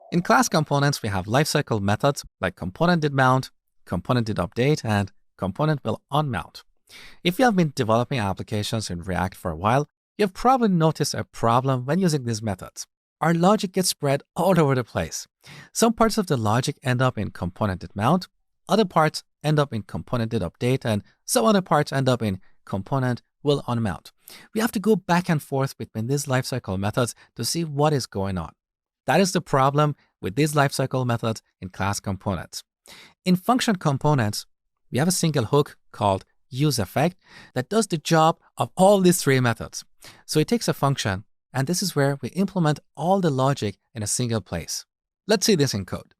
In class components, we have lifecycle methods like component did mount, component did update, and component will unmount. If you have been developing applications in React for a while, you've probably noticed a problem when using these methods. Our logic gets spread all over the place. Some parts of the logic end up in component did mount, other parts end up in component did update, and some other parts end up in component will unmount. We have to go back and forth between these lifecycle methods to see what is going on. That is the problem with these lifecycle methods in class components. In function components, we have a single hook called useEffect that does the job of all these three methods. So it takes a function, and this is where we implement all the logic in a single place. Let's see this in code.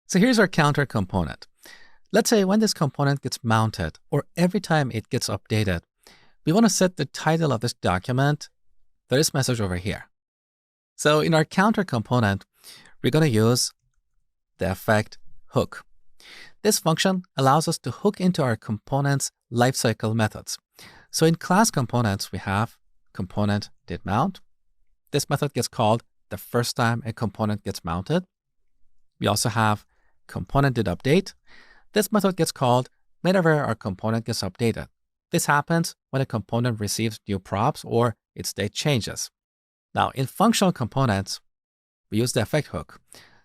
So here's our counter component. Let's say when this component gets mounted, or every time it gets updated, we want to set the title of this document to this message over here. So in our counter component, we're going to use the effect hook. This function allows us to hook into our component's lifecycle methods. So in class components, we have component did mount. This method gets called the first time a component gets mounted. We also have component did update. This method gets called whenever our component gets updated. This happens when a component receives new props or its state changes. Now, in functional components, we use the effect hook.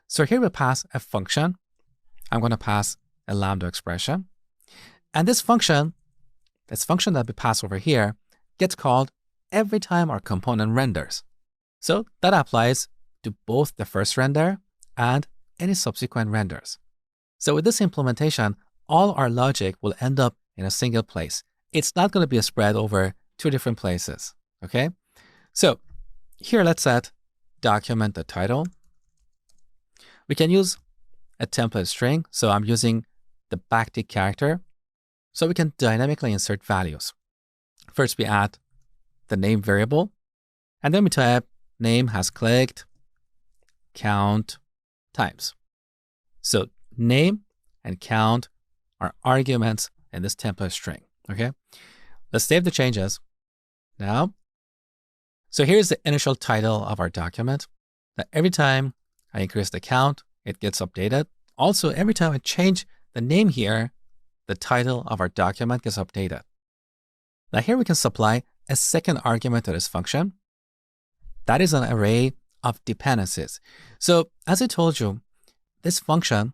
So here we pass a function. I'm going to pass a lambda expression. And this function that we pass over here, gets called every time our component renders. So that applies to both the first render and any subsequent renders. So with this implementation, all our logic will end up in a single place. It's not going to be a spread over two different places, okay? So here, let's set document the title. We can use a template string. So I'm using the backtick character. So we can dynamically insert values. First, we add the name variable. And then we type name has clicked, count times. So name and count are arguments in this template string, okay? Let's save the changes now. So here's the initial title of our document. Now, every time I increase the count, it gets updated. Also, every time I change the name here, the title of our document gets updated. Now here we can supply a second argument to this function. That is an array of dependencies. So as I told you, this function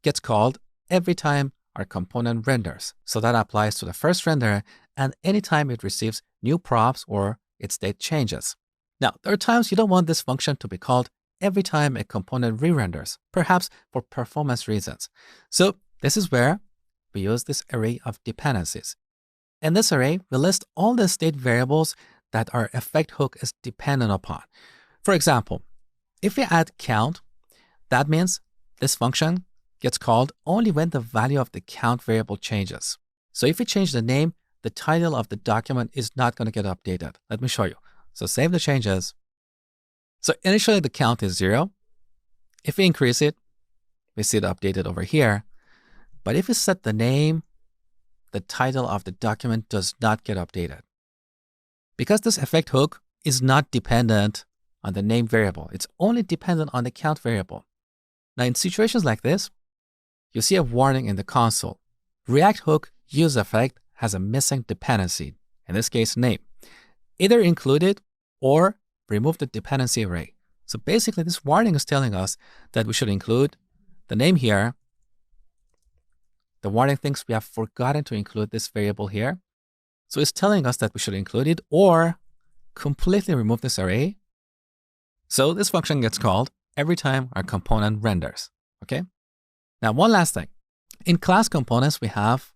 gets called every time our component renders. So that applies to the first render and anytime it receives new props or its state changes. Now, there are times you don't want this function to be called every time a component re-renders, perhaps for performance reasons. So this is where we use this array of dependencies. In this array, we list all the state variables that our effect hook is dependent upon. For example, if we add count, that means this function gets called only when the value of the count variable changes. So if we change the name, the title of the document is not going to get updated. Let me show you. So save the changes. So initially the count is 0. If we increase it, we see it updated over here. But if we set the name, the title of the document does not get updated. Because this effect hook is not dependent on the name variable. It's only dependent on the count variable. Now in situations like this, you see a warning in the console. React hook useEffect has a missing dependency, in this case name. Either include it or remove the dependency array. So basically this warning is telling us that we should include the name here. The warning thinks we have forgotten to include this variable here. So it's telling us that we should include it or completely remove this array. So this function gets called every time our component renders, okay? Now one last thing. In class components, we have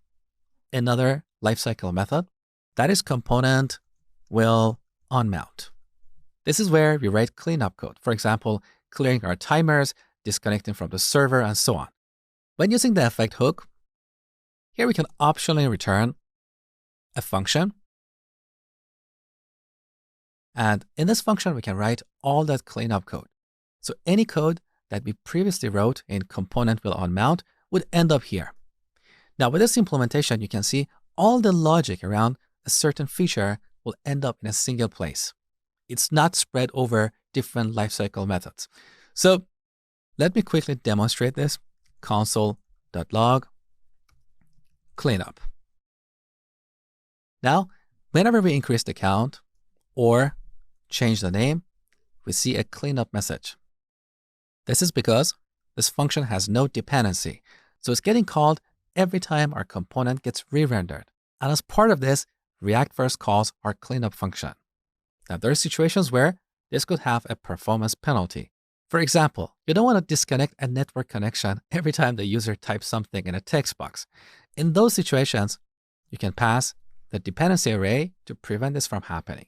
another lifecycle method. That is component will unmount. This is where we write cleanup code. For example, clearing our timers, disconnecting from the server, and so on. When using the effect hook, here we can optionally return a function. And in this function, we can write all that cleanup code. So any code that we previously wrote in component will unmount would end up here. Now with this implementation, you can see all the logic around a certain feature will end up in a single place. It's not spread over different lifecycle methods. So let me quickly demonstrate this. Console.log cleanup. Now, whenever we increase the count or change the name, we see a cleanup message. This is because this function has no dependency, so it's getting called every time our component gets re-rendered. And as part of this, React first calls our cleanup function. Now, there are situations where this could have a performance penalty. For example, you don't want to disconnect a network connection every time the user types something in a text box. In those situations, you can pass the dependency array to prevent this from happening.